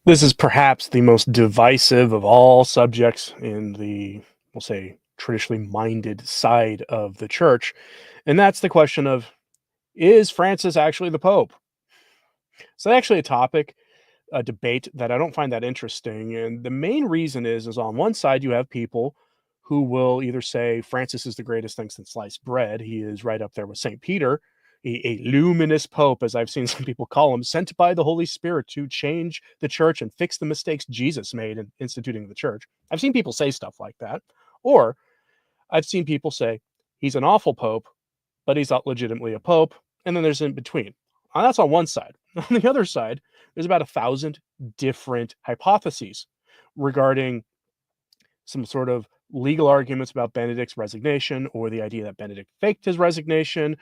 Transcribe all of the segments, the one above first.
This is perhaps the most divisive of all subjects in the, we'll say, traditionally minded side of the church. And that's the question of, is Francis actually the Pope? So actually a topic, a debate that I don't find that interesting. And the main reason is on one side, you have people who will either say Francis is the greatest thing since sliced bread. He is right up there with St. Peter, a luminous pope, as I've seen some people call him, sent by the Holy Spirit to change the church and fix the mistakes Jesus made in instituting the church. I've seen people say stuff like that. Or I've seen people say he's an awful pope, but he's not legitimately a pope. And then there's in between. That's on one side. On the other side, there's about 1,000 different hypotheses regarding some sort of legal arguments about Benedict's resignation, or the idea that Benedict faked his resignation,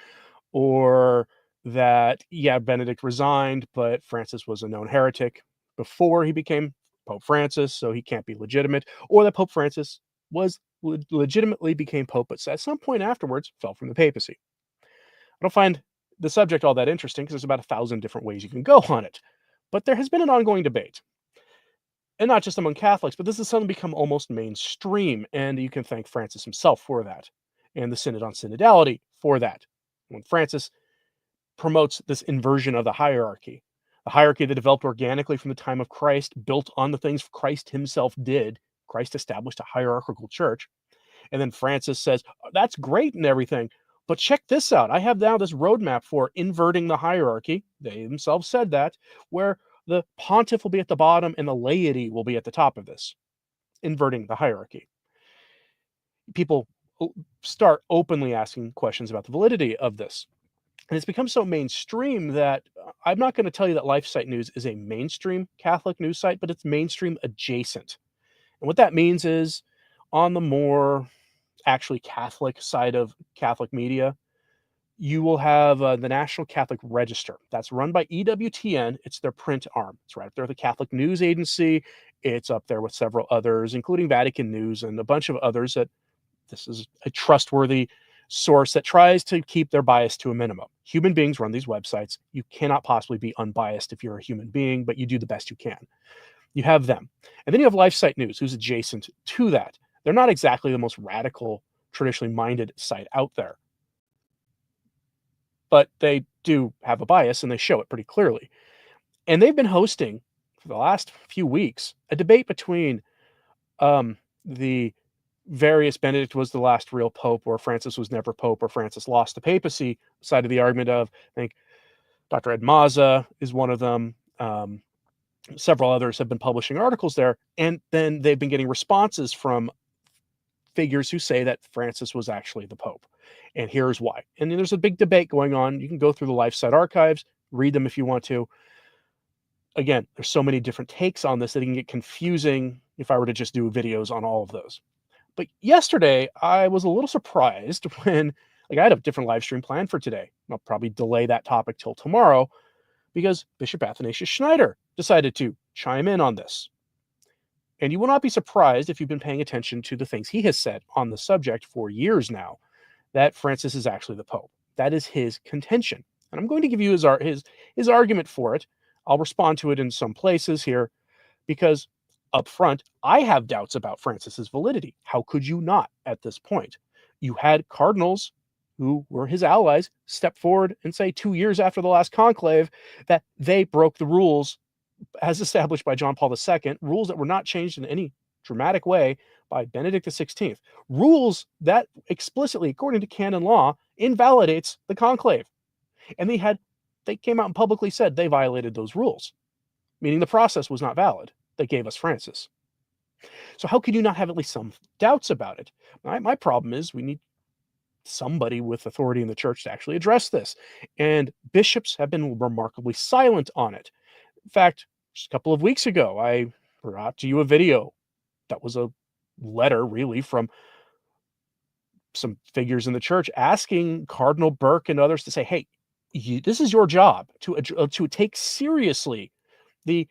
or that, yeah, Benedict resigned, but Francis was a known heretic before he became Pope Francis, so he can't be legitimate, or that Pope Francis was legitimately became Pope, but at some point afterwards fell from the papacy. I don't find the subject all that interesting because there's about 1,000 different ways you can go on it. But there has been an ongoing debate, and not just among Catholics, but this is something become almost mainstream, and you can thank Francis himself for that, and the Synod on Synodality for that. When Francis promotes this inversion of the hierarchy that developed organically from the time of Christ, built on the things Christ himself did. Christ established a hierarchical church. And then Francis says, that's great and everything, but check this out. I have now this roadmap for inverting the hierarchy. They themselves said that, where the pontiff will be at the bottom and the laity will be at the top of this, inverting the hierarchy. People start openly asking questions about the validity of this. And it's become so mainstream that I'm not going to tell you that LifeSite News is a mainstream Catholic news site, but it's mainstream adjacent. And what that means is, on the more actually Catholic side of Catholic media, you will have the National Catholic Register. That's run by EWTN. It's their print arm. It's right up there, the Catholic News Agency. It's up there with several others, including Vatican News and a bunch of others. That this is a trustworthy source that tries to keep their bias to a minimum. Human beings run these websites. You cannot possibly be unbiased if you're a human being, but you do the best you can. You have them. And then you have LifeSite News, who's adjacent to that. They're not exactly the most radical, traditionally minded site out there, but they do have a bias and they show it pretty clearly. And they've been hosting for the last few weeks a debate between the various Benedict was the last real pope, or Francis was never pope, or Francis lost the papacy side of the argument of, I think Dr. Ed Mazza is one of them. Several others have been publishing articles there, and then they've been getting responses from figures who say that Francis was actually the Pope. And here's why. And there's a big debate going on. You can go through the LifeSite archives, read them if you want to. Again, there's so many different takes on this that it can get confusing if I were to just do videos on all of those. But yesterday, I was a little surprised when, I had a different live stream planned for today. I'll probably delay that topic till tomorrow, because Bishop Athanasius Schneider decided to chime in on this. And you will not be surprised, if you've been paying attention to the things he has said on the subject for years now, that Francis is actually the Pope. That is his contention. And I'm going to give you his argument for it. I'll respond to it in some places here, because up front, I have doubts about Francis's validity. How could you not at this point? You had cardinals who were his allies step forward and say 2 years after the last conclave that they broke the rules as established by John Paul II, rules that were not changed in any dramatic way by Benedict XVI, rules that explicitly, according to canon law, invalidates the conclave. And they came out and publicly said they violated those rules, meaning the process was not valid that gave us Francis. So how could you not have at least some doubts about it? My problem is, we need somebody with authority in the church to actually address this. And bishops have been remarkably silent on it. In fact, just a couple of weeks ago, I brought to you a video that was a letter, really, from some figures in the church asking Cardinal Burke and others to say, hey, this is your job to take seriously the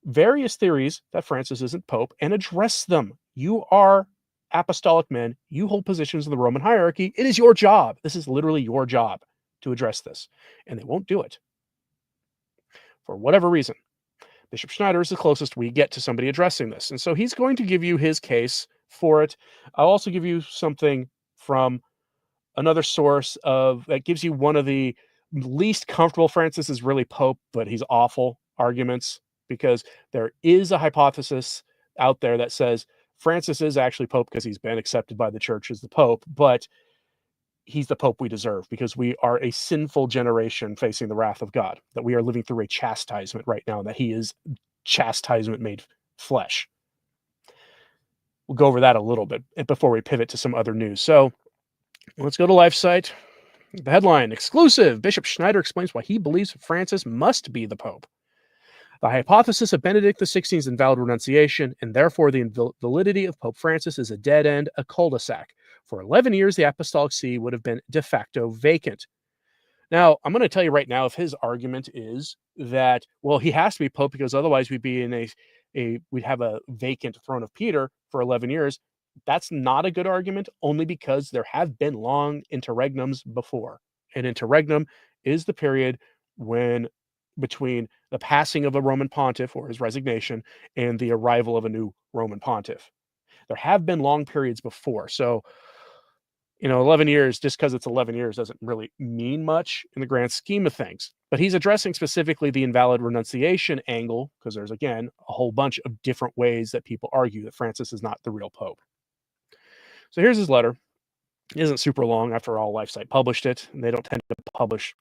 various theories that Francis isn't Pope and address them. You are apostolic men. You hold positions in the Roman hierarchy. It is your job. This is literally your job to address this. And they won't do it for whatever reason. Bishop Schneider is the closest we get to somebody addressing this. And so he's going to give you his case for it. I'll also give you something from another source of that gives you one of the least comfortable Francis is really Pope, but he's awful arguments, because there is a hypothesis out there that says Francis is actually Pope because he's been accepted by the church as the Pope, but he's the Pope we deserve because we are a sinful generation facing the wrath of God, that we are living through a chastisement right now, and that he is chastisement made flesh. We'll go over that a little bit before we pivot to some other news. So let's go to LifeSite. The headline, exclusive, Bishop Schneider explains why he believes Francis must be the Pope. The hypothesis of Benedict XVI's invalid renunciation, and therefore the invalidity of Pope Francis, is a dead end, a cul-de-sac. For 11 years, the Apostolic See would have been de facto vacant. Now, I'm going to tell you right now, if his argument is that, well, he has to be Pope because otherwise we'd be in we'd have a vacant throne of Peter for 11 years, that's not a good argument, only because there have been long interregnums before. An interregnum is the period when between the passing of a Roman pontiff or his resignation and the arrival of a new Roman pontiff. There have been long periods before. So, 11 years, just because it's 11 years, doesn't really mean much in the grand scheme of things. But he's addressing specifically the invalid renunciation angle, because there's, again, a whole bunch of different ways that people argue that Francis is not the real Pope. So here's his letter. It isn't super long. After all, LifeSite published it, and they don't tend to publish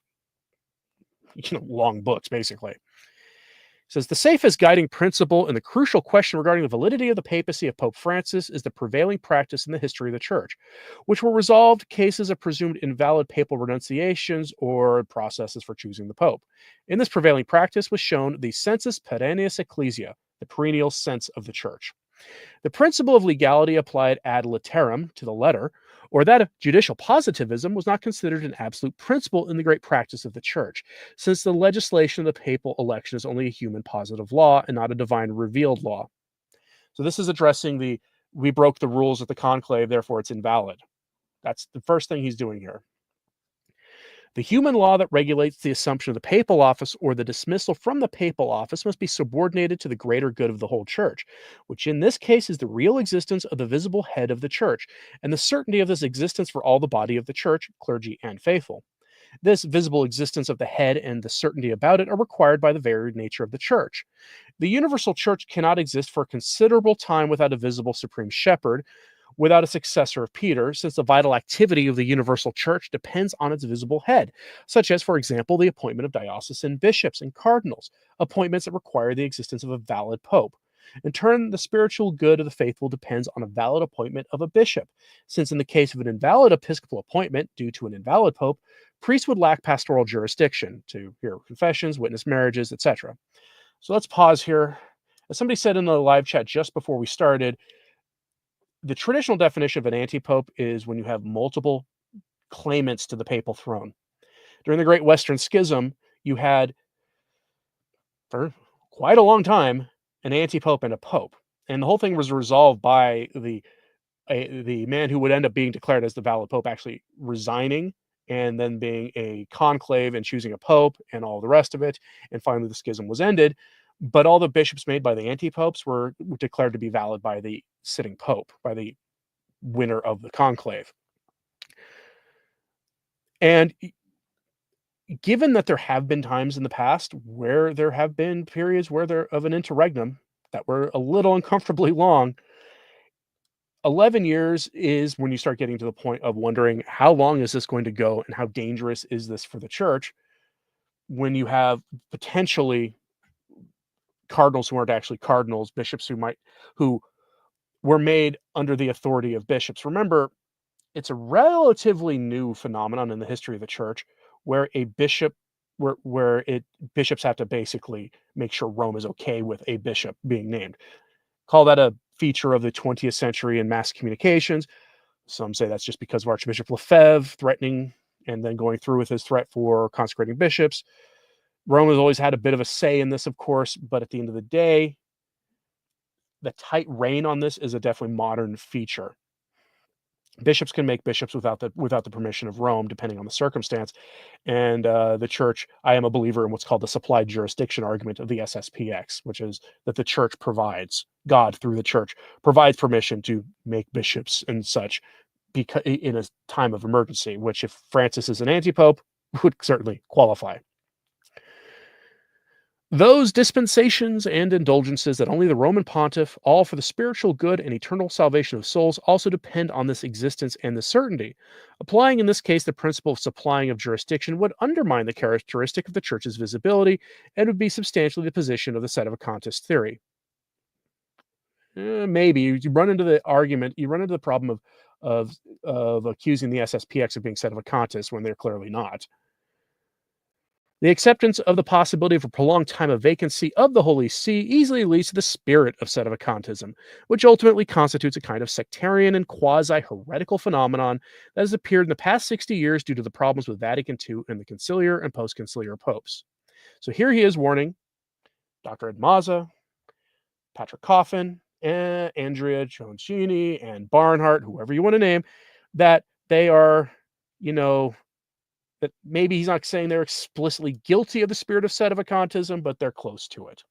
long books, basically. It says, the safest guiding principle and the crucial question regarding the validity of the papacy of Pope Francis is the prevailing practice in the history of the Church, which will resolve cases of presumed invalid papal renunciations or processes for choosing the Pope. In this prevailing practice was shown the sensus perennius ecclesia, the perennial sense of the Church. The principle of legality applied ad literam, to the letter, or that of judicial positivism, was not considered an absolute principle in the great practice of the Church, since the legislation of the papal election is only a human positive law and not a divine revealed law. So this is addressing we broke the rules of the conclave, therefore it's invalid. That's the first thing he's doing here. The human law that regulates the assumption of the papal office or the dismissal from the papal office must be subordinated to the greater good of the whole Church, which in this case is the real existence of the visible head of the Church, and the certainty of this existence for all the body of the Church, clergy and faithful. This visible existence of the head and the certainty about it are required by the very nature of the Church. The universal Church cannot exist for a considerable time without a visible supreme shepherd, without a successor of Peter, since the vital activity of the universal church depends on its visible head, such as, for example, the appointment of diocesan bishops and cardinals, appointments that require the existence of a valid pope. In turn, the spiritual good of the faithful depends on a valid appointment of a bishop, since in the case of an invalid episcopal appointment due to an invalid pope, priests would lack pastoral jurisdiction to hear confessions, witness marriages, etc. So let's pause here. As somebody said in the live chat just before we started, the traditional definition of an antipope is when you have multiple claimants to the papal throne. During the Great Western Schism, you had, for quite a long time, an antipope and a pope. And the whole thing was resolved by the man who would end up being declared as the valid pope actually resigning, and then being a conclave and choosing a pope and all the rest of it. And finally, the schism was ended. But all the bishops made by the antipopes were declared to be valid by the sitting pope, by the winner of the conclave. And given that there have been times in the past where there have been periods where there of an interregnum that were a little uncomfortably long, 11 years is when you start getting to the point of wondering, how long is this going to go and how dangerous is this for the church when you have potentially cardinals who aren't actually cardinals, bishops who were made under the authority of bishops. Remember, it's a relatively new phenomenon in the history of the church where a bishop bishops have to basically make sure Rome is okay with a bishop being named. Call that a feature of the 20th century in mass communications. Some say that's just because of Archbishop Lefebvre threatening and then going through with his threat for consecrating bishops. Rome has always had a bit of a say in this, of course, but at the end of the day, the tight rein on this is a definitely modern feature. Bishops can make bishops without the permission of Rome, depending on the circumstance. And the church, I am a believer in what's called the supplied jurisdiction argument of the SSPX, which is that the church provides, God through the church provides permission to make bishops and such, because in a time of emergency, which if Francis is an antipope, would certainly qualify. Those dispensations and indulgences that only the Roman pontiff, all for the spiritual good and eternal salvation of souls, also depend on this existence and this certainty. Applying in this case the principle of supplying of jurisdiction would undermine the characteristic of the church's visibility and would be substantially the position of the sedevacantist theory. Maybe you run into the argument, you run into the problem of accusing the SSPX of being sedevacantist when they're clearly not. The acceptance of the possibility of a prolonged time of vacancy of the Holy See easily leads to the spirit of sedevacantism, which ultimately constitutes a kind of sectarian and quasi-heretical phenomenon that has appeared in the past 60 years due to the problems with Vatican II and the conciliar and post-conciliar popes. So here he is warning Dr. Ed Mazza, Patrick Coffin, Andrea Jones-Genie, and Barnhart, whoever you want to name, that they are, you know, that maybe he's not saying they're explicitly guilty of the spirit of sedevacantism, but they're close to it.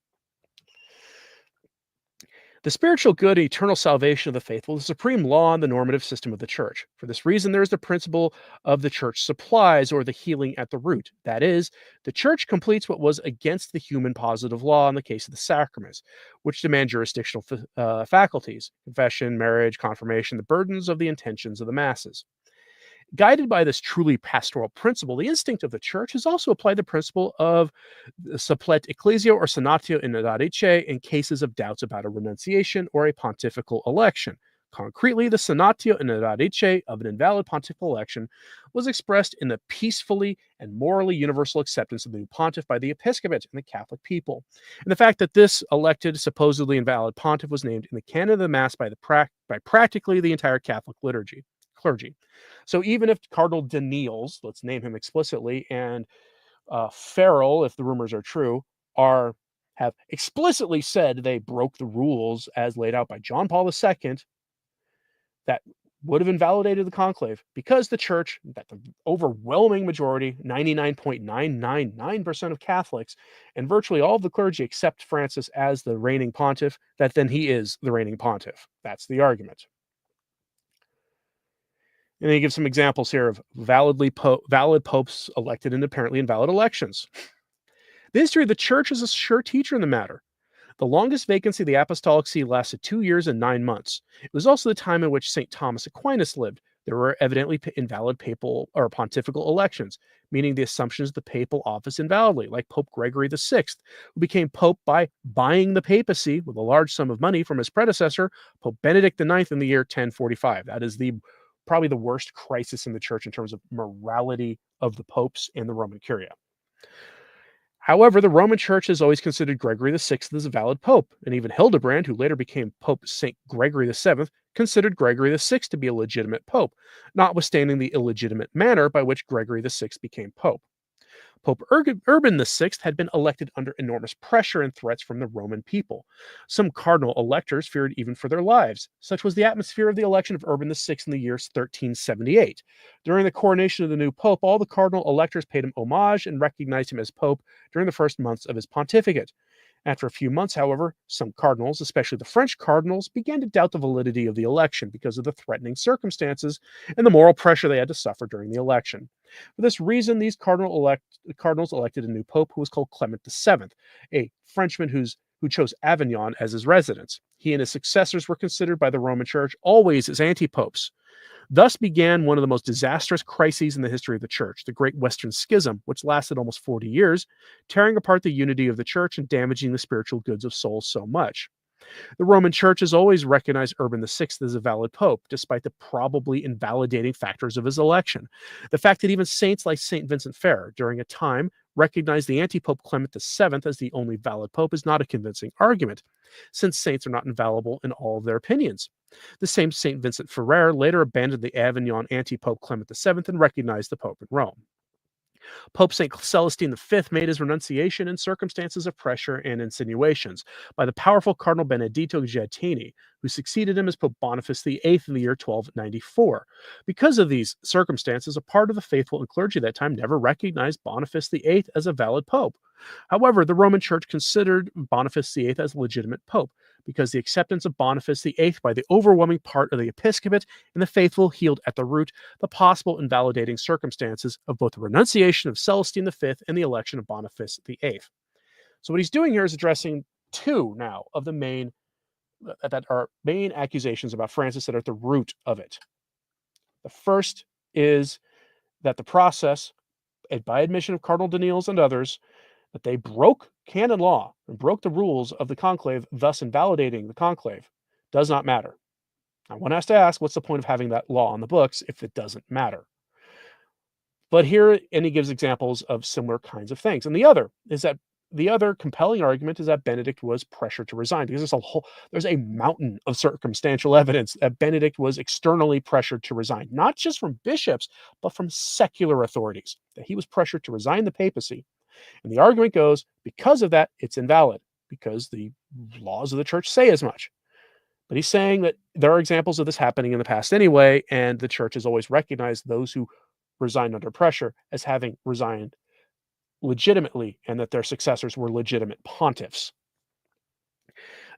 The spiritual good and eternal salvation of the faithful is the supreme law and the normative system of the church. For this reason, there is the principle of the church supplies, or the healing at the root. That is, the church completes what was against the human positive law in the case of the sacraments, which demand jurisdictional faculties, confession, marriage, confirmation, the burdens of the intentions of the masses. Guided by this truly pastoral principle, the instinct of the church has also applied the principle of supplet ecclesia or sonatio in radice in cases of doubts about a renunciation or a pontifical election. Concretely, the sonatio in radice of an invalid pontifical election was expressed in the peacefully and morally universal acceptance of the new pontiff by the episcopate and the Catholic people. And the fact that this elected, supposedly invalid pontiff was named in the canon of the Mass by practically the entire Catholic clergy. So even if Cardinal Daniels, let's name him explicitly, and Farrell, if the rumors are true, have explicitly said they broke the rules as laid out by John Paul II, that would have invalidated the conclave, because the church, that the overwhelming majority, 99.999% of Catholics, and virtually all of the clergy accept Francis as the reigning pontiff, that then he is the reigning pontiff. That's the argument. And then he gives some examples here of valid popes elected in apparently invalid elections. The history of the church is a sure teacher in the matter. The longest vacancy of the apostolic see lasted 2 years and 9 months. It was also the time in which St. Thomas Aquinas lived. There were evidently invalid papal or pontifical elections, meaning the assumptions of the papal office invalidly, like Pope Gregory VI, who became pope by buying the papacy with a large sum of money from his predecessor, Pope Benedict IX, in the year 1045. That is probably the worst crisis in the church in terms of morality of the popes and the Roman Curia. However, the Roman Church has always considered Gregory VI as a valid pope, and even Hildebrand, who later became Pope St. Gregory VII, considered Gregory VI to be a legitimate pope, notwithstanding the illegitimate manner by which Gregory VI became pope. Pope Urban VI had been elected under enormous pressure and threats from the Roman people. Some cardinal electors feared even for their lives. Such was the atmosphere of the election of Urban VI in the year 1378. During the coronation of the new pope, all the cardinal electors paid him homage and recognized him as pope during the first months of his pontificate. After a few months, however, some cardinals, especially the French cardinals, began to doubt the validity of the election because of the threatening circumstances and the moral pressure they had to suffer during the election. For this reason, these cardinals elected a new pope who was called Clement VII, a Frenchman who chose Avignon as his residence. He and his successors were considered by the Roman Church always as antipopes. Thus began one of the most disastrous crises in the history of the church, the Great Western Schism, which lasted almost 40 years, tearing apart the unity of the church and damaging the spiritual goods of souls so much. The Roman Church has always recognized Urban VI as a valid pope, despite the probably invalidating factors of his election. The fact that even saints like St. Vincent Ferrer, during a time, recognized the antipope Clement VII as the only valid pope is not a convincing argument, since saints are not infallible in all of their opinions. The same St. Vincent Ferrer later abandoned the Avignon antipope Clement VII and recognized the pope in Rome. Pope St. Celestine V made his renunciation in circumstances of pressure and insinuations by the powerful Cardinal Benedetto Giattini, who succeeded him as Pope Boniface VIII in the year 1294. Because of these circumstances, a part of the faithful and clergy at that time never recognized Boniface VIII as a valid pope. However, the Roman Church considered Boniface VIII as a legitimate pope because the acceptance of Boniface VIII by the overwhelming part of the episcopate and the faithful healed at the root the possible invalidating circumstances of both the renunciation of Celestine V and the election of Boniface VIII. So what he's doing here is addressing two now of the main accusations about Francis that are at the root of it. The first is that the process, by admission of Cardinal Danneels and others, that they broke canon law and broke the rules of the conclave, thus invalidating the conclave, does not matter. Now, one has to ask, what's the point of having that law on the books if it doesn't matter? But here, and he gives examples of similar kinds of things. And the other compelling argument is that Benedict was pressured to resign, because there's a mountain of circumstantial evidence that Benedict was externally pressured to resign, not just from bishops, but from secular authorities, that he was pressured to resign the papacy. And the argument goes, because of that, it's invalid, because the laws of the church say as much. But he's saying that there are examples of this happening in the past anyway, and the church has always recognized those who resigned under pressure as having resigned legitimately, and that their successors were legitimate pontiffs.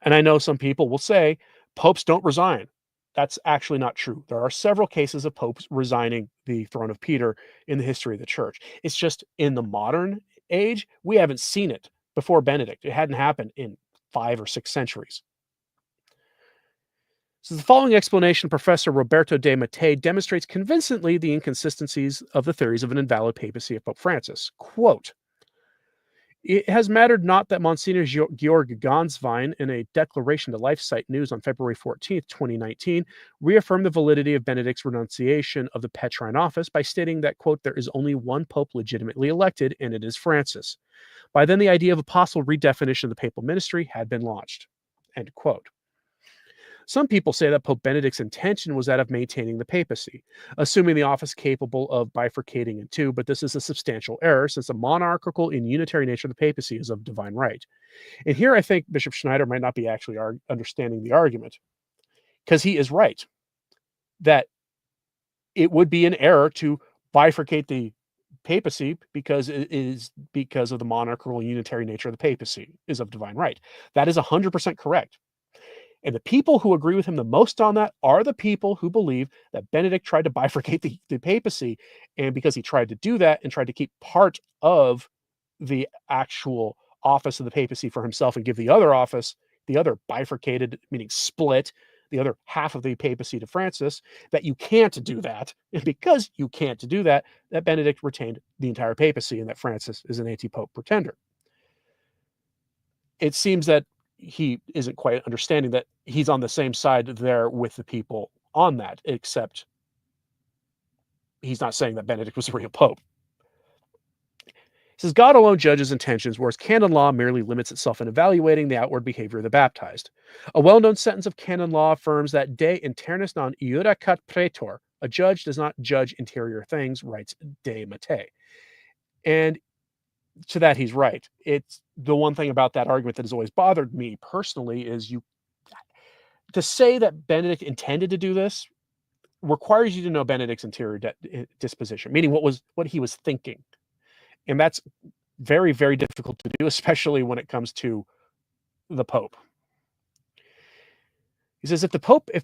And I know some people will say popes don't resign. That's actually not true. There are several cases of popes resigning the throne of Peter in the history of the church. It's just in the modern age, we haven't seen it before Benedict. It hadn't happened in 5 or 6 centuries. So the following explanation, Professor Roberto de Mattei demonstrates convincingly the inconsistencies of the theories of an invalid papacy of Pope Francis. Quote, "It has mattered not that Monsignor Georg Ganswein, in a declaration to LifeSite News on February 14th, 2019, reaffirmed the validity of Benedict's renunciation of the Petrine office by stating that, quote, there is only one pope legitimately elected, and it is Francis. By then, the idea of a possible redefinition of the papal ministry had been launched." End quote. Some people say that Pope Benedict's intention was that of maintaining the papacy, assuming the office capable of bifurcating in two, but this is a substantial error since the monarchical and unitary nature of the papacy is of divine right. And here I think Bishop Schneider might not be actually understanding the argument, because he is right that it would be an error to bifurcate the papacy because it is because of the monarchical and unitary nature of the papacy is of divine right. That is 100% correct. And the people who agree with him the most on that are the people who believe that Benedict tried to bifurcate the papacy, and because he tried to do that and tried to keep part of the actual office of the papacy for himself and give the other office, the other bifurcated, meaning split, the other half of the papacy to Francis, that you can't do that. And because you can't do that, that Benedict retained the entire papacy and that Francis is an anti-pope pretender. It seems that he isn't quite understanding that he's on the same side there with the people on that, except he's not saying that Benedict was a real pope. He says, God alone judges intentions, whereas canon law merely limits itself in evaluating the outward behavior of the baptized. A well-known sentence of canon law affirms that de internis non iudicat praetor, a judge does not judge interior things, writes de Mattei. And to that, he's right. It's the one thing about that argument that has always bothered me personally is to say that Benedict intended to do this requires you to know Benedict's interior disposition, meaning what he was thinking. And that's very, very difficult to do, especially when it comes to the Pope. He says, if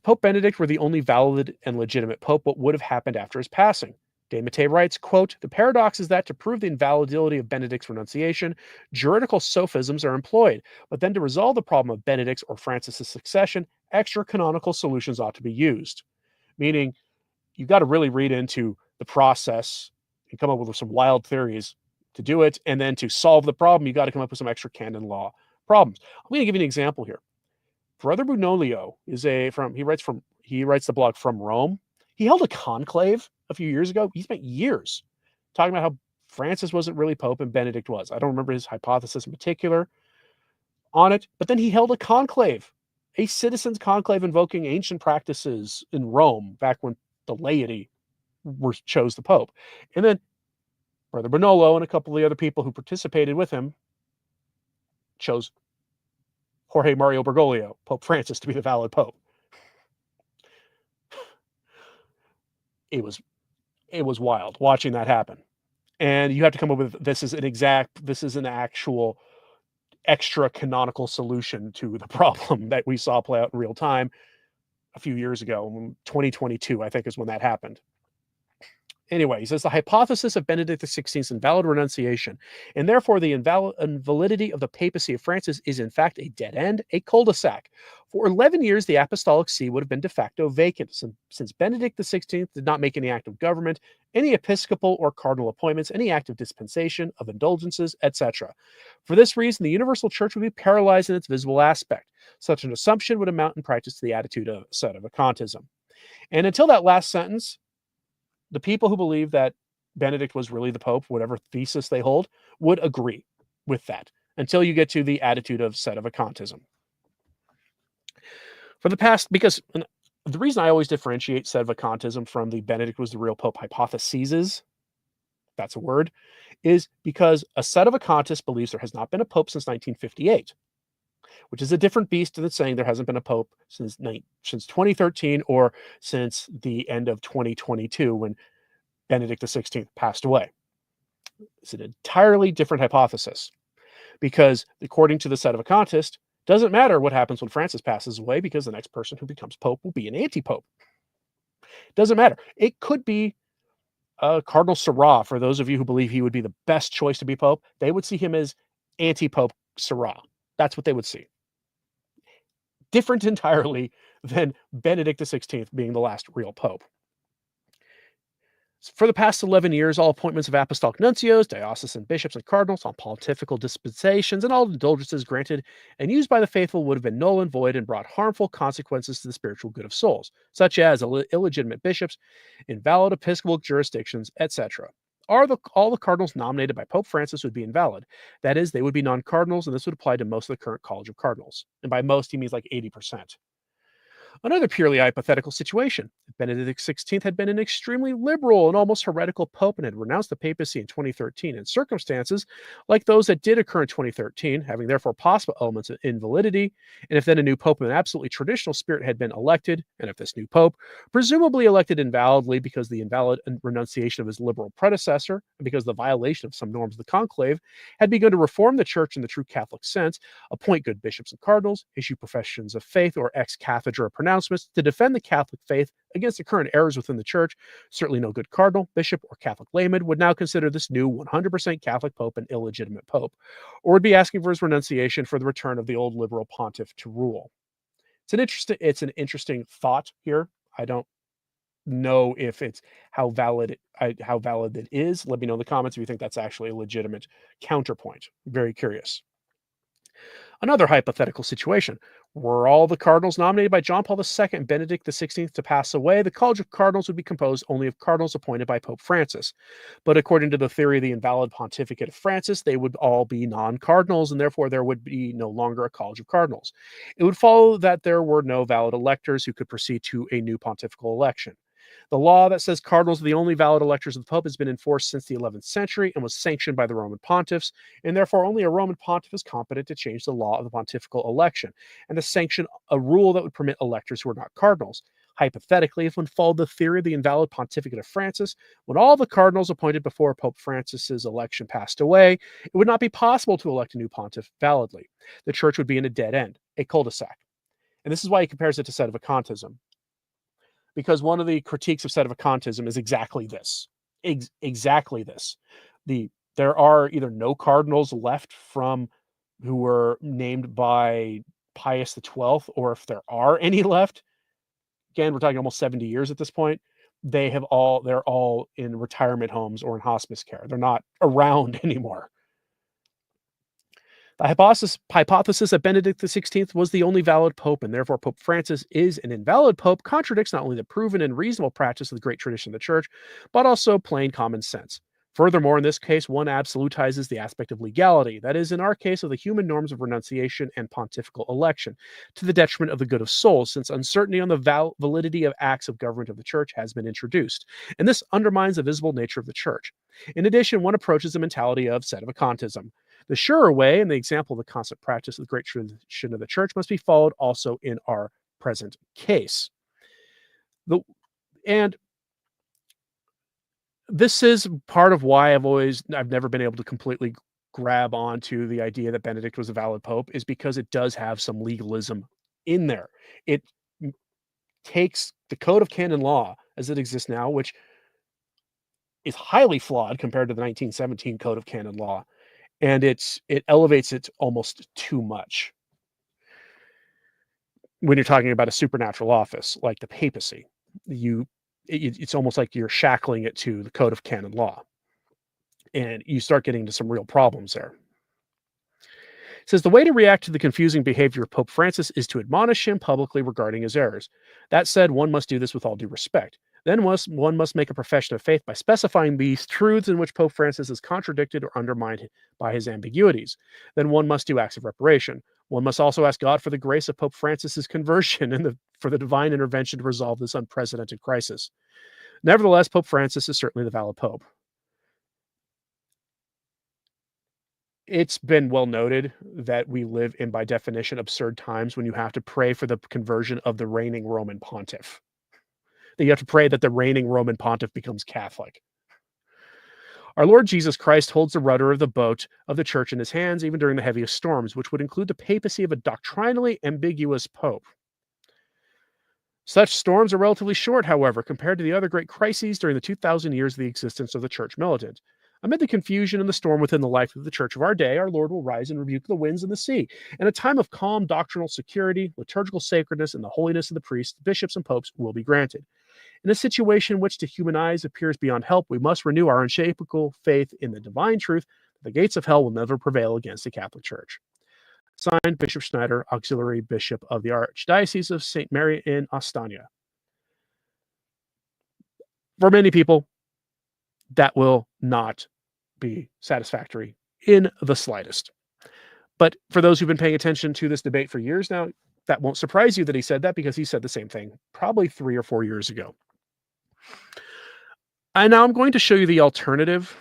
Pope Benedict were the only valid and legitimate Pope, what would have happened after his passing? De Mattei writes, quote, the paradox is that to prove the invalidity of Benedict's renunciation, juridical sophisms are employed, but then to resolve the problem of Benedict's or Francis's succession, extra-canonical solutions ought to be used. Meaning, you've got to really read into the process and come up with some wild theories to do it, and then to solve the problem, you got to come up with some extra canon law problems. I'm going to give you an example here. Brother Bugnolio he writes the blog From Rome. He held a conclave a few years ago. He spent years talking about how Francis wasn't really Pope and Benedict was. I don't remember his hypothesis in particular on it, but then he held a conclave, a citizens' conclave invoking ancient practices in Rome back when the laity chose the Pope. And then Brother Bonolo and a couple of the other people who participated with him chose Jorge Mario Bergoglio, Pope Francis, to be the valid pope. It was wild watching that happen. And you have to come up with this is an actual extra canonical solution to the problem that we saw play out in real time a few years ago. 2022, I think, is when that happened. Anyway, he says the hypothesis of Benedict XVI's invalid renunciation, and therefore the invalidity of the papacy of Francis, is in fact a dead end, a cul-de-sac. For 11 years, the apostolic see would have been de facto vacant, since Benedict XVI did not make any act of government, any episcopal or cardinal appointments, any act of dispensation, of indulgences, etc. For this reason, the universal church would be paralyzed in its visible aspect. Such an assumption would amount in practice to the attitude of sedevacantism. And until that last sentence, the people who believe that Benedict was really the Pope, whatever thesis they hold, would agree with that until you get to the attitude of sedevacantism. For the past, because the reason I always differentiate sedevacantism from the Benedict was the real Pope hypotheses, that's a word, is because a sedevacantist believes there has not been a Pope since 1958, which is a different beast than saying there hasn't been a Pope since 2013 or since the end of 2022 when Benedict XVI passed away. It's an entirely different hypothesis because, according to the sedevacantist, doesn't matter what happens when Francis passes away because the next person who becomes Pope will be an antipope. Doesn't matter. It could be Cardinal Sarah. For those of you who believe he would be the best choice to be Pope, they would see him as anti-Pope Sarah. That's what they would see. Different entirely than Benedict XVI being the last real Pope. For the past 11 years, all appointments of apostolic nuncios, diocesan bishops, and cardinals, all pontifical dispensations, and all indulgences granted and used by the faithful would have been null and void and brought harmful consequences to the spiritual good of souls, such as illegitimate bishops, invalid episcopal jurisdictions, etc. All the cardinals nominated by Pope Francis would be invalid. That is, they would be non-cardinals, and this would apply to most of the current College of Cardinals. And by most, he means like 80%. Another purely hypothetical situation. If Benedict XVI had been an extremely liberal and almost heretical pope and had renounced the papacy in 2013 in circumstances like those that did occur in 2013, having therefore possible elements of invalidity, and if then a new pope in an absolutely traditional spirit had been elected, and if this new pope, presumably elected invalidly because the invalid renunciation of his liberal predecessor, and because the violation of some norms of the conclave, had begun to reform the church in the true Catholic sense, appoint good bishops and cardinals, issue professions of faith or ex cathedra pronouncements to defend the Catholic faith against the current errors within the church, certainly no good cardinal, bishop, or Catholic layman would now consider this new 100% Catholic pope an illegitimate pope, or would be asking for his renunciation for the return of the old liberal pontiff to rule. It's an interesting thought here. I don't know if it's how valid it is. Let me know in the comments if you think that's actually a legitimate counterpoint. Very curious. Another hypothetical situation. Were all the cardinals nominated by John Paul II and Benedict XVI to pass away, the College of Cardinals would be composed only of cardinals appointed by Pope Francis. But according to the theory of the invalid pontificate of Francis, they would all be non-cardinals, and therefore there would be no longer a College of Cardinals. It would follow that there were no valid electors who could proceed to a new pontifical election. The law that says cardinals are the only valid electors of the Pope has been enforced since the 11th century and was sanctioned by the Roman pontiffs, and therefore only a Roman pontiff is competent to change the law of the pontifical election and to sanction a rule that would permit electors who are not cardinals. Hypothetically, if one followed the theory of the invalid pontificate of Francis, when all the cardinals appointed before Pope Francis's election passed away, it would not be possible to elect a new pontiff validly. The church would be in a dead end, a cul-de-sac. And this is why he compares it to sedevacantism. Because one of the critiques of sedevacantism is exactly this. Exactly this. There are either no cardinals left from who were named by Pius XII, or if there are any left, again, we're talking almost 70 years at this point, they're all in retirement homes or in hospice care. They're not around anymore. The hypothesis that Benedict XVI was the only valid pope, and therefore Pope Francis is an invalid pope, contradicts not only the proven and reasonable practice of the great tradition of the church, but also plain common sense. Furthermore, in this case, one absolutizes the aspect of legality, that is, in our case, of the human norms of renunciation and pontifical election, to the detriment of the good of souls, since uncertainty on the validity of acts of government of the church has been introduced, and this undermines the visible nature of the church. In addition, one approaches the mentality of sedevacantism. The surer way, and the example of the constant practice of the great tradition of the church, must be followed also in our present case. And this is part of why I've never been able to completely grab onto the idea that Benedict was a valid pope, is because it does have some legalism in there. It takes the code of canon law as it exists now, which is highly flawed compared to the 1917 code of canon law, and it elevates it almost too much when you're talking about a supernatural office like the papacy. It's almost like you're shackling it to the code of canon law, and you start getting into some real problems there. It says the way to react to the confusing behavior of Pope Francis is to admonish him publicly regarding his errors. That said, one must do this with all due respect. Then one must make a profession of faith by specifying these truths in which Pope Francis is contradicted or undermined by his ambiguities. Then one must do acts of reparation. One must also ask God for the grace of Pope Francis's conversion and for the divine intervention to resolve this unprecedented crisis. Nevertheless, Pope Francis is certainly the valid pope. It's been well noted that we live in, by definition, absurd times when you have to pray for the conversion of the reigning Roman pontiff. That you have to pray that the reigning Roman pontiff becomes Catholic. Our Lord Jesus Christ holds the rudder of the boat of the church in his hands, even during the heaviest storms, which would include the papacy of a doctrinally ambiguous pope. Such storms are relatively short, however, compared to the other great crises during the 2,000 years of the existence of the church militant. Amid the confusion and the storm within the life of the church of our day, our Lord will rise and rebuke the winds and the sea. In a time of calm doctrinal security, liturgical sacredness, and the holiness of the priests, bishops, and popes will be granted. In a situation which to human eyes appears beyond help, we must renew our unshakable faith in the divine truth that the gates of hell will never prevail against the Catholic Church. Signed, Bishop Schneider, Auxiliary Bishop of the Archdiocese of St. Mary in Astana. For many people, that will not be satisfactory in the slightest. But for those who've been paying attention to this debate for years now, that won't surprise you that he said that, because he said the same thing probably 3 or 4 years ago. And now I'm going to show you the alternative,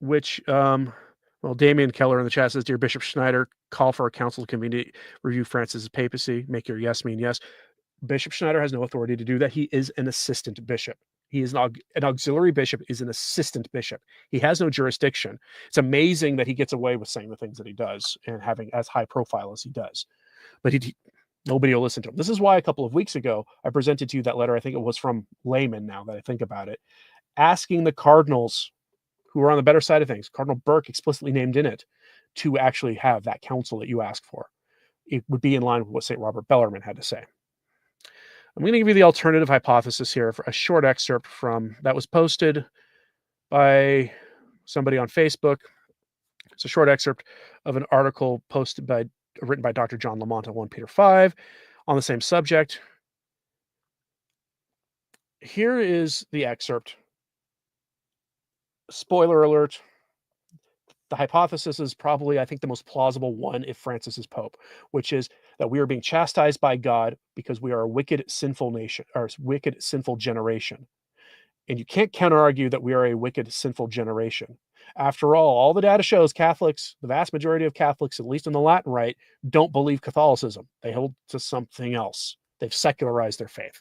which, Damian Keller in the chat says, Dear Bishop Schneider, call for a council to convene to review Francis's papacy. Make your yes mean yes. Bishop Schneider has no authority to do that. He is an assistant bishop. He is an auxiliary bishop, is an assistant bishop. He has no jurisdiction. It's amazing that he gets away with saying the things that he does and having as high profile as he does. But nobody will listen to him. This is why a couple of weeks ago, I presented to you that letter. I think it was from Layman, now that I think about it, asking the cardinals who are on the better side of things, Cardinal Burke explicitly named in it, to actually have that council that you asked for. It would be in line with what St. Robert Bellarmine had to say. I'm going to give you the alternative hypothesis here for a short excerpt that was posted by somebody on Facebook. It's a short excerpt of an article written by Dr. John Lamont on 1 Peter 5 on the same subject. Here is the excerpt. Spoiler alert. The hypothesis is probably, I think, the most plausible one if Francis is Pope, which is that we are being chastised by God because we are a wicked, sinful nation, or wicked, sinful generation. And you can't counter-argue that we are a wicked, sinful generation. After all the data shows Catholics, the vast majority of Catholics, at least in the Latin Rite, don't believe Catholicism. They hold to something else. They've secularized their faith.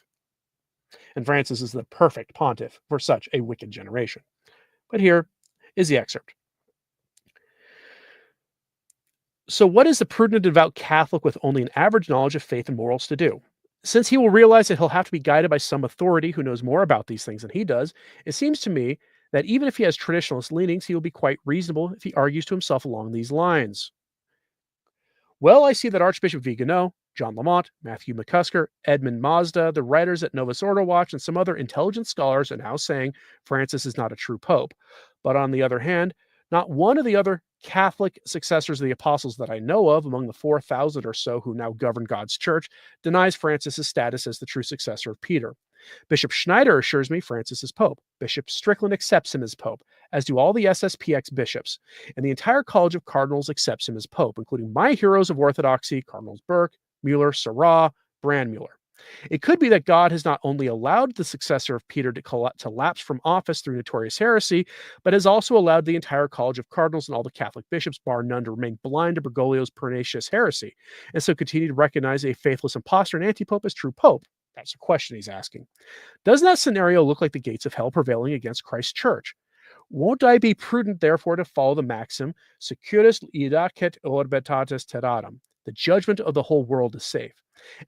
And Francis is the perfect pontiff for such a wicked generation. But here is the excerpt. So what is the prudent and devout Catholic with only an average knowledge of faith and morals to do? Since he will realize that he'll have to be guided by some authority who knows more about these things than he does, it seems to me that even if he has traditionalist leanings, he will be quite reasonable if he argues to himself along these lines. Well, I see that Archbishop Vigano, John Lamont, Matthew McCusker, Edmund Mazda, the writers at Novus Ordo Watch, and some other intelligent scholars are now saying Francis is not a true pope. But on the other hand, not one of the other Catholic successors of the apostles that I know of, among the 4,000 or so who now govern God's church, denies Francis' status as the true successor of Peter. Bishop Schneider assures me Francis is Pope. Bishop Strickland accepts him as Pope, as do all the SSPX bishops. And the entire College of Cardinals accepts him as Pope, including my heroes of Orthodoxy, Cardinals Burke, Mueller, Sarah, Brandmuller. It could be that God has not only allowed the successor of Peter to lapse from office through notorious heresy, but has also allowed the entire College of Cardinals and all the Catholic bishops, bar none, to remain blind to Bergoglio's pernicious heresy, and so continue to recognize a faithless impostor and antipope as true pope. That's a question he's asking. Doesn't that scenario look like the gates of hell prevailing against Christ's church? Won't I be prudent, therefore, to follow the maxim, securus ida ket orbitatis terrarum, the judgment of the whole world is safe,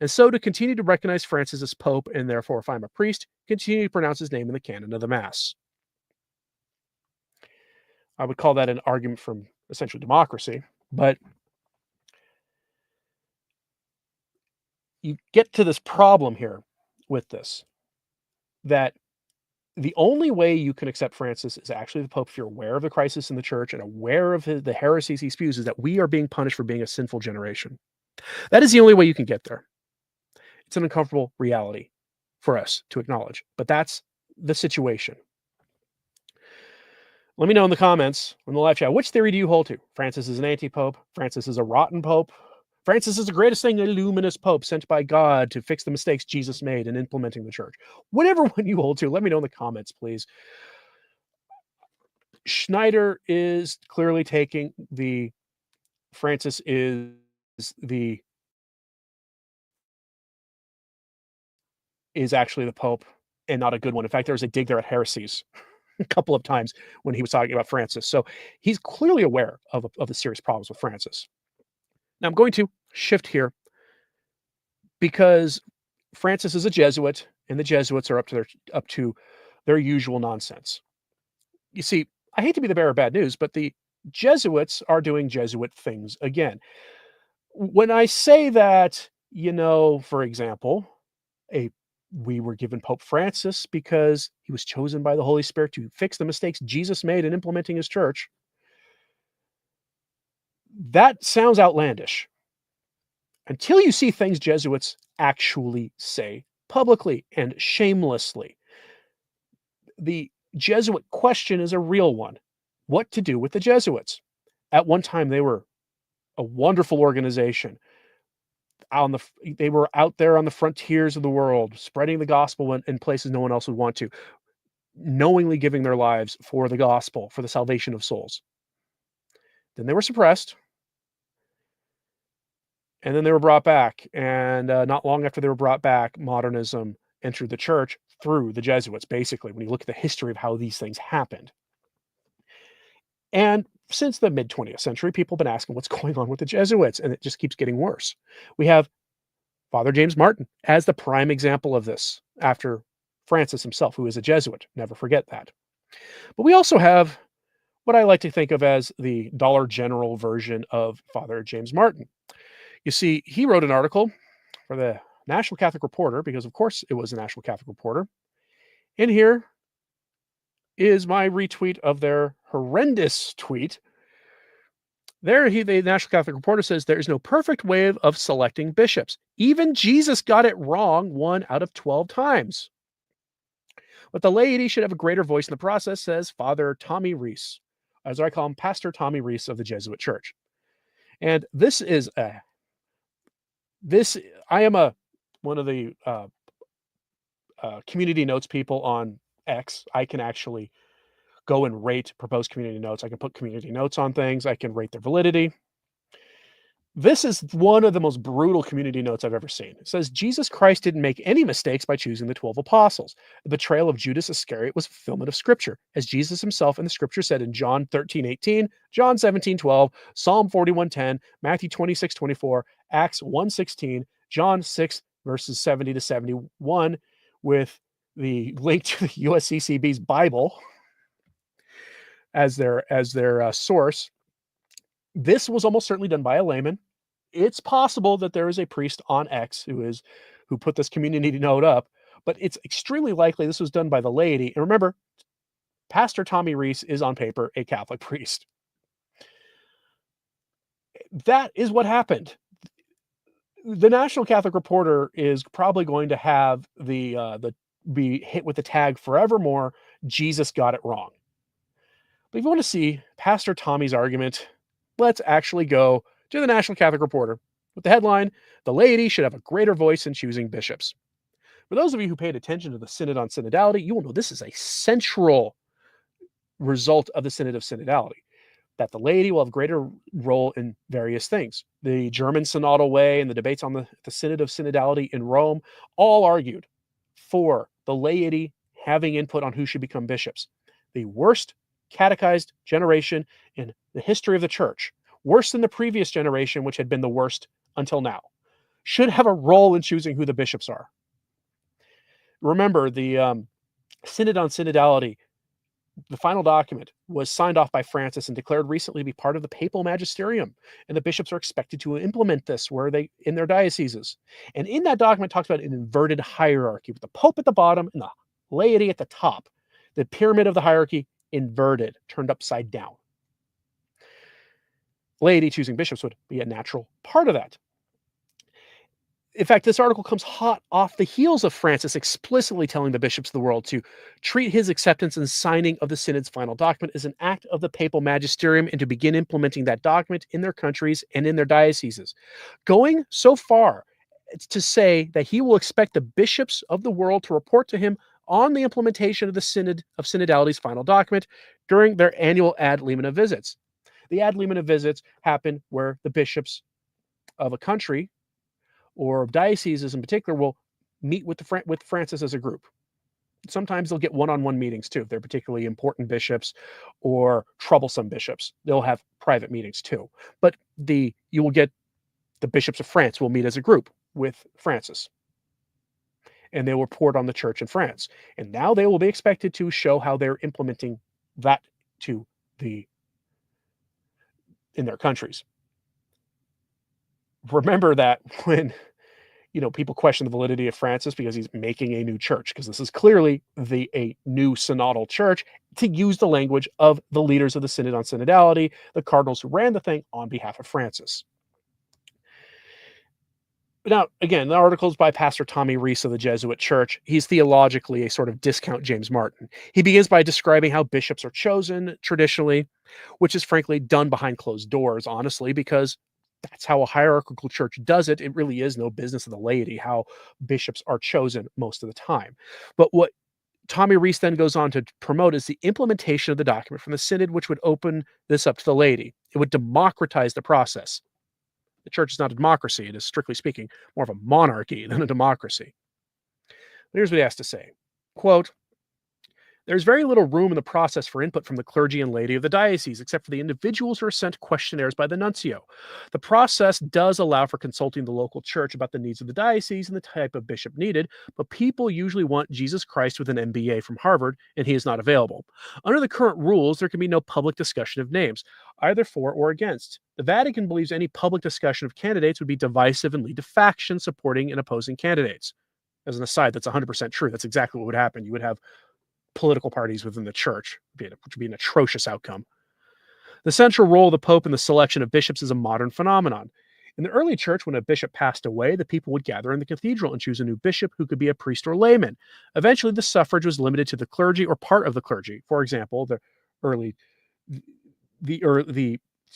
and so to continue to recognize Francis as Pope, and therefore, if I'm a priest, continue to pronounce his name in the canon of the Mass? I would call that an argument from essentially democracy, but you get to this problem here with this, that the only way you can accept Francis is actually the Pope if you're aware of the crisis in the church and aware of the heresies he spews, is that we are being punished for being a sinful generation. That is the only way you can get there. It's an uncomfortable reality for us to acknowledge, but that's the situation. Let me know in the comments on the live chat, which theory do you hold to? Francis is an anti-pope. Francis is a rotten pope. Francis is the greatest thing, a luminous pope sent by God to fix the mistakes Jesus made in implementing the church. Whatever one you hold to, let me know in the comments, please. Schneider is clearly taking the Francis is actually the Pope and not a good one. In fact, there was a dig there at heresies a couple of times when he was talking about Francis. So he's clearly aware of the serious problems with Francis. Now I'm going to shift here because Francis is a Jesuit, and the Jesuits are up to their usual nonsense. You see, I hate to be the bearer of bad news, but the Jesuits are doing Jesuit things again. When I say that, for example, we were given Pope Francis because he was chosen by the Holy Spirit to fix the mistakes Jesus made in implementing his church. That sounds outlandish until you see things Jesuits actually say publicly and shamelessly. The Jesuit question is a real one. What to do with the Jesuits? At one time, they were a wonderful organization. They were out there on the frontiers of the world, spreading the gospel in places no one else would want to, knowingly giving their lives for the gospel, for the salvation of souls. Then they were suppressed, and then they were brought back. And not long after they were brought back, modernism entered the church through the Jesuits, basically, when you look at the history of how these things happened. And since the mid-20th century, people have been asking what's going on with the Jesuits, and it just keeps getting worse. We have Father James Martin as the prime example of this, after Francis himself, who is a Jesuit. Never forget that. But we also have what I like to think of as the Dollar General version of Father James Martin. You see, he wrote an article for the National Catholic Reporter, because of course it was a National Catholic Reporter. And here is my retweet of their horrendous tweet. There, the National Catholic Reporter says there is no perfect way of selecting bishops. Even Jesus got it wrong 1 out of 12 times. But the laity should have a greater voice in the process, says Father Tommy Rees, as I call him, Pastor Tommy Rees of the Jesuit Church. And this is I am one of the community notes people on X. I can actually go and rate proposed community notes. I can put community notes on things. I can rate their validity. This is one of the most brutal community notes I've ever seen. It says, Jesus Christ didn't make any mistakes by choosing the 12 apostles. The betrayal of Judas Iscariot was fulfillment of Scripture, as Jesus himself in the Scripture said in John 13:18, John 17:12, Psalm 41:10, Matthew 26:24, Acts 1:16, John 6, verses 70 to 71, with the link to the USCCB's Bible as their source. This was almost certainly done by a layman. It's possible that there is a priest on X who put this community note up, but it's extremely likely this was done by the laity. And remember, Pastor Tommy Rees is on paper a Catholic priest. That is what happened. The National Catholic Reporter is probably going to have the be hit with the tag forevermore, Jesus got it wrong. But if you want to see Pastor Tommy's argument, let's actually go to the National Catholic Reporter with the headline, "The laity should have a greater voice in choosing bishops." For those of you who paid attention to the Synod on Synodality, you will know this is a central result of the Synod of Synodality, that the laity will have greater role in various things. The German synodal way and the debates on the Synod of Synodality in Rome all argued for the laity having input on who should become bishops. The worst catechized generation in the history of the church, worse than the previous generation, which had been the worst until now, should have a role in choosing who the bishops are. Remember, the Synod on Synodality, the final document, was signed off by Francis and declared recently to be part of the papal magisterium, and the bishops are expected to implement this in their dioceses. And in that document, talks about an inverted hierarchy with the pope at the bottom and the laity at the top. The pyramid of the hierarchy inverted, turned upside down. Laity choosing bishops would be a natural part of that. In fact, this article comes hot off the heels of Francis explicitly telling the bishops of the world to treat his acceptance and signing of the Synod's final document as an act of the papal magisterium and to begin implementing that document in their countries and in their dioceses. Going so far as to say that he will expect the bishops of the world to report to him on the implementation of the Synod of Synodality's final document during their annual ad limina visits. The ad limina visits happen where the bishops of a country or dioceses in particular will meet with Francis as a group. Sometimes they'll get one-on-one meetings too. If they're particularly important bishops or troublesome bishops, they'll have private meetings too. But you will get the bishops of France will meet as a group with Francis, and they will report on the church in France. And now they will be expected to show how they're implementing that in their countries. Remember that when people question the validity of Francis because he's making a new church, because this is clearly a new synodal church, to use the language of the leaders of the Synod on Synodality, the cardinals who ran the thing on behalf of Francis. Now, again, the article is by Pastor Tommy Rees of the Jesuit Church. He's theologically a sort of discount James Martin. He begins by describing how bishops are chosen traditionally, which is frankly done behind closed doors, honestly, because that's how a hierarchical church does it. It really is no business of the laity how bishops are chosen most of the time. But what Tommy Rees then goes on to promote is the implementation of the document from the Synod, which would open this up to the laity. It would democratize the process. The church is not a democracy. It is, strictly speaking, more of a monarchy than a democracy. But here's what he has to say. Quote, "There's very little room in the process for input from the clergy and laity of the diocese, except for the individuals who are sent questionnaires by the nuncio. The process does allow for consulting the local church about the needs of the diocese and the type of bishop needed, but people usually want Jesus Christ with an MBA from Harvard, and he is not available. Under the current rules, there can be no public discussion of names, either for or against. The Vatican believes any public discussion of candidates would be divisive and lead to factions supporting and opposing candidates." As an aside, that's 100% true. That's exactly what would happen. You would have political parties within the church, which would be an atrocious outcome. "The central role of the Pope in the selection of bishops is a modern phenomenon. In the early church, when a bishop passed away, the people would gather in the cathedral and choose a new bishop who could be a priest or layman. Eventually, the suffrage was limited to the clergy or part of the clergy. For example, the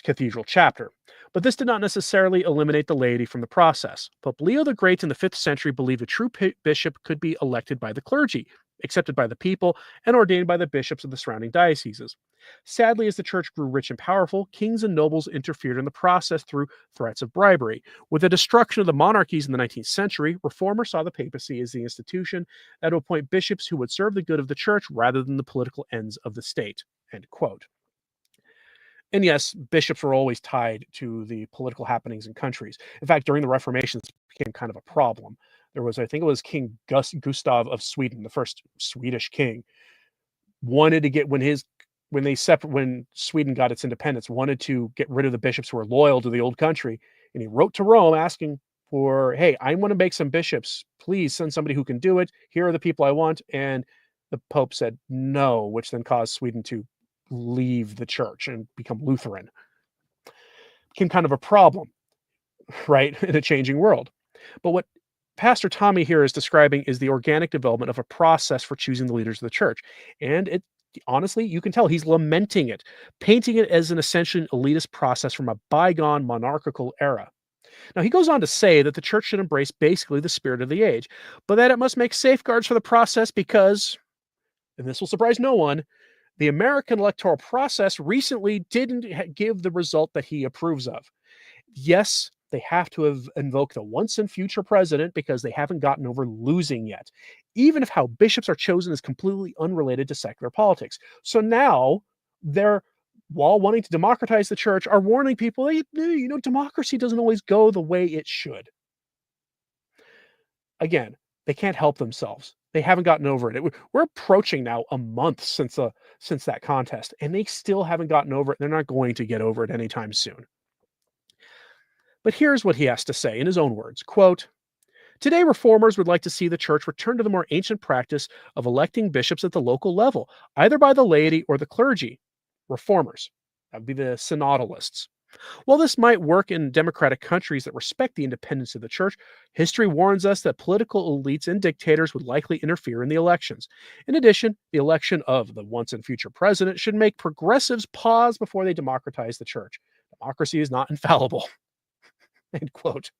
cathedral chapter. But this did not necessarily eliminate the laity from the process. Pope Leo the Great in the 5th century believed a true bishop could be elected by the clergy, accepted by the people, and ordained by the bishops of the surrounding dioceses. Sadly, as the church grew rich and powerful, kings and nobles interfered in the process through threats of bribery. With the destruction of the monarchies in the 19th century, reformers saw the papacy as the institution that would appoint bishops who would serve the good of the church rather than the political ends of the state." End quote. And yes, bishops were always tied to the political happenings in countries. In fact, during the Reformation, this became kind of a problem. There was, I think it was King Gustav of Sweden, the first Swedish king, wanted to get when Sweden got its independence, wanted to get rid of the bishops who were loyal to the old country, and he wrote to Rome asking for, "Hey, I want to make some bishops. Please send somebody who can do it. Here are the people I want." And the Pope said no, which then caused Sweden to leave the church and become Lutheran. Became kind of a problem, right, in a changing world. But what Pastor Tommy here is describing is the organic development of a process for choosing the leaders of the church. And it honestly, you can tell he's lamenting it, painting it as an essentially elitist process from a bygone monarchical era. Now, he goes on to say that the church should embrace basically the spirit of the age, but that it must make safeguards for the process because, and this will surprise no one, the American electoral process recently didn't give the result that he approves of. Yes, they have to have invoked the once and future president because they haven't gotten over losing yet, even if how bishops are chosen is completely unrelated to secular politics. So now they're, while wanting to democratize the church, are warning people, hey, democracy doesn't always go the way it should. Again, they can't help themselves. They haven't gotten over it. We're approaching now a month since that contest, and they still haven't gotten over it. They're not going to get over it anytime soon. But here's what he has to say in his own words, quote, "Today, reformers would like to see the church return to the more ancient practice of electing bishops at the local level, either by the laity or the clergy." Reformers. That would be the synodalists. While this might work in democratic countries that respect the independence of the church, history warns us that political elites and dictators would likely interfere in the elections. In addition, the election of the once and future president should make progressives pause before they democratize the church. Democracy is not infallible. End quote.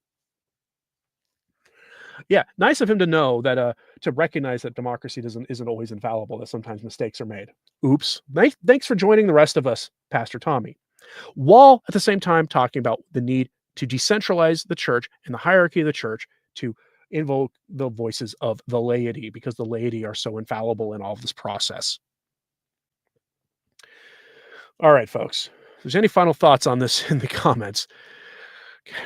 Yeah, nice of him to know that, to recognize that democracy isn't always infallible, that sometimes mistakes are made. Oops. Thanks for joining the rest of us, Pastor Tommy, while at the same time talking about the need to decentralize the church and the hierarchy of the church to invoke the voices of the laity because the laity are so infallible in all of this process. All right, folks. If there's any final thoughts on this in the comments,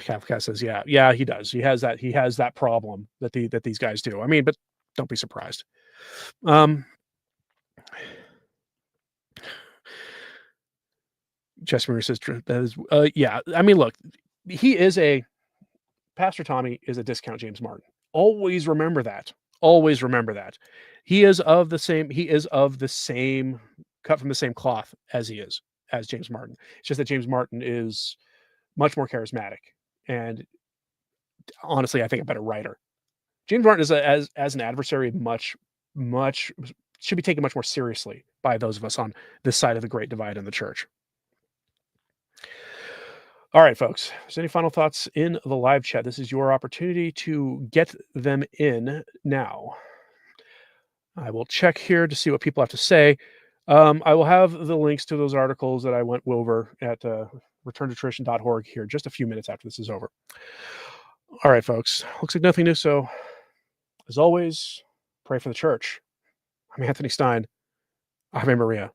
Kafka says, yeah, he does. He has that problem that these guys do. I mean, but don't be surprised. Chester says that is, yeah. I mean, look, he is a Pastor Tommy is a discount James Martin. Always remember that. Always remember that. He is of the same. He is of the same cut from the same cloth as James Martin. It's just that James Martin is much more charismatic and honestly, I think a better writer. James Martin is as an adversary much should be taken much more seriously by those of us on this side of the great divide in the church. All right, folks. If there's any final thoughts in the live chat, this is your opportunity to get them in now. I will check here to see what people have to say. I will have the links to those articles that I went over at returntotradition.org here just a few minutes after this is over. All right, folks. Looks like nothing new. So, as always, pray for the church. I'm Anthony Stine. Ave Maria.